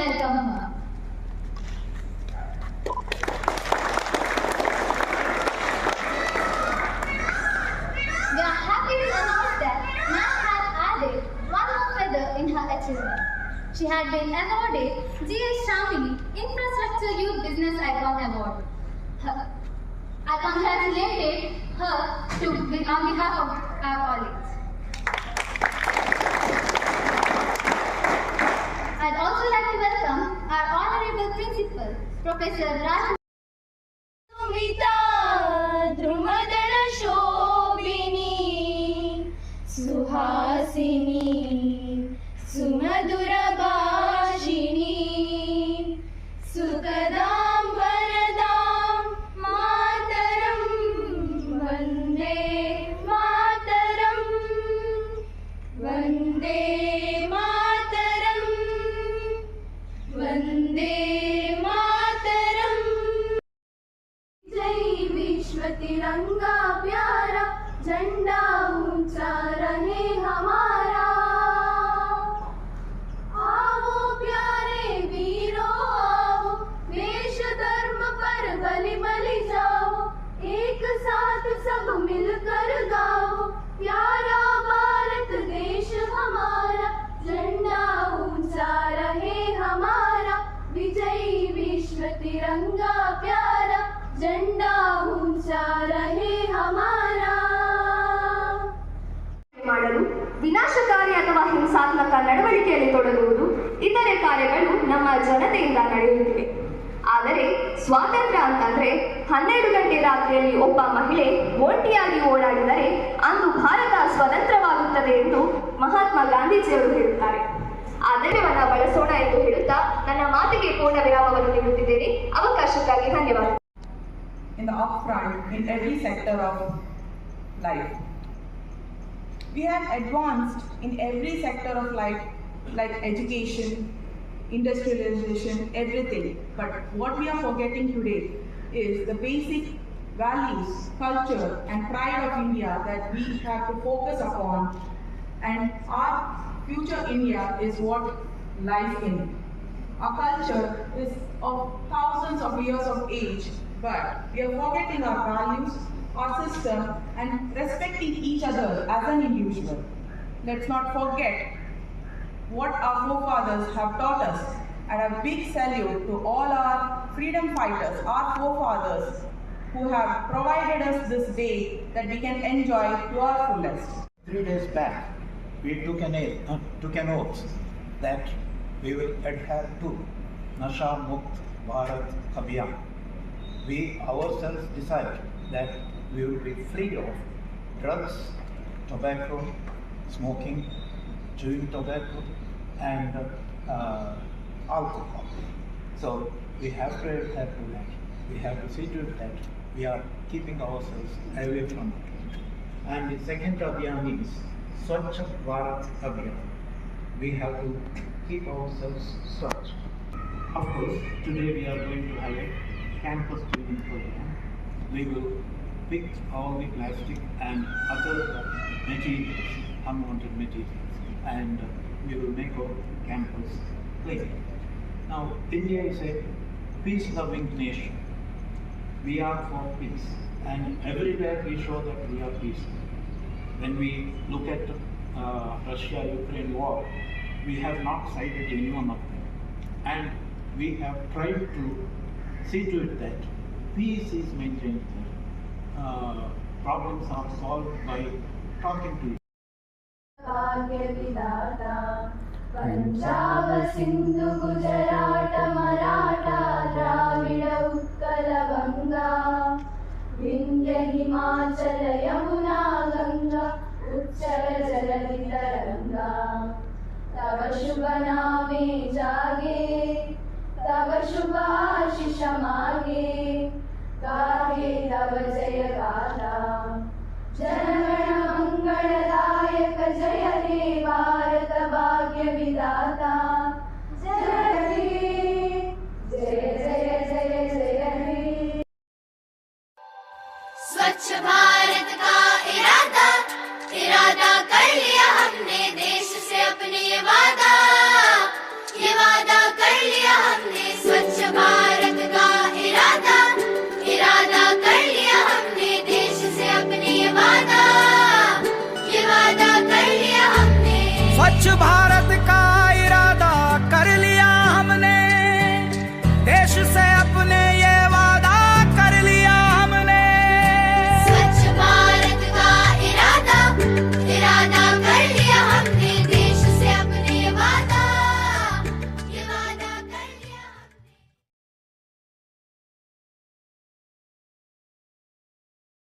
welcome her. We are happy to announce that NAC had added one more feather in her achievement. She had been awarded G.S. Shamini Infrastructure Youth Business Icon Award. I congratulated her on behalf of our colleagues. I'd also like to welcome our Honorable Principal, Professor Raj. Suhasini सुमधुर भाषिणी सुखदां वरदां मातरं वन्दे मातरं वन्दे मातरं वन्दे मातरं जय विश्व तिरंगा प्यारा झंडा ऊंचा रहे हमारा आओ प्यारे वीरों आओ देश धर्म पर बलि बलि जाओ एक साथ सब मिलकर गाओ प्यारा भारत देश हमारा झंडा ऊंचा रहे हमारा विजयी विश्व तिरंगा प्यारा झंडा ऊंचा रहे हमारा ಮಾಡಲು ವಿನಾಶಕಾರಿ ಅಥವಾ ಹಿಂಸಾತ್ಮಕ ನಡವಳಿಕೆಯಲ್ಲಿ ತೊಡಗುವುದು ಇತರೆ ಕಾರ್ಯಗಳು ನಮ್ಮ ಜನತೆಯಿಂದ ನಡೆಯುತ್ತಿವೆ. ಆದರೆ ಸ್ವಾತಂತ್ರ್ಯ ಅಂತಂದ್ರೆ 12 ಗಂಟೆ ರಾತ್ರಿಯಲ್ಲಿ ಒಬ್ಬ ಮಹಿಳೆ ಒಂಟಿಯಾಗಿ ಓಡಾಡಿದರೆ ಅಂದು ಭಾರತ ಸ್ವತಂತ್ರವಾಗುತ್ತದೆ ಎಂದು ಮಹಾತ್ಮ ಗಾಂಧೀಜಿಯವರು ಹೇಳುತ್ತಾರೆ. ಆದರ್ಯವನ್ನ ಬಳಸೋಣ ಎಂದು ಹೇಳುತ್ತಾ ನನ್ನ ಮಾತಿಗೆ ಪೂರ್ಣ ವಿರಾಮವನ್ನು ನೀಡುತ್ತಿದ್ದೇನೆ. ಅವಕಾಶಕ್ಕಾಗಿ ಧನ್ಯವಾದ. In the upfront, in every sector of life, we have advanced in every sector of life, like education, industrialization, everything. But what we are forgetting today is the basic values, culture and pride of India that we have to focus upon, and our future India is what lies in. Our culture is of thousands of years of age, but we are forgetting our values, our system, and respecting each other as an individual. Let's not forget what our forefathers have taught us, and a big salute to all our freedom fighters, our forefathers, who have provided us this day that we can enjoy to our fullest. 3 days back, we took an oath that we will adhere to Nasha Mukt Bharat Abhiyan. We ourselves decided that we will be free of drugs, tobacco, smoking, chewing tobacco, and alcohol. So we have to adhere to that. We have to see to it that we are keeping ourselves away from it. And the second Abhiyan is Swachh Bharat Abhiyan. We have to keep ourselves swachh. Of course, today we are going to have a campus cleaning program. We will pick all the plastic and other materials, unwanted materials, and we will make our campus clean. Now, India is a peace-loving nation. We are for peace, and everywhere we show that we are peaceful. When we look at Russia-Ukraine war, we have not cited any one of them, and we have tried to see to it that peace is maintained there. Problems are solved by talking to each Punjab Sindhu Gujarat Maratha Dravid Utkal Ganga Vindhya Himachal Yamuna Ganga उच्चल जलधि तरंगा तव शुभ नामे जागे तव शुभ आशीष मागे गाहे तव जय गाथा जन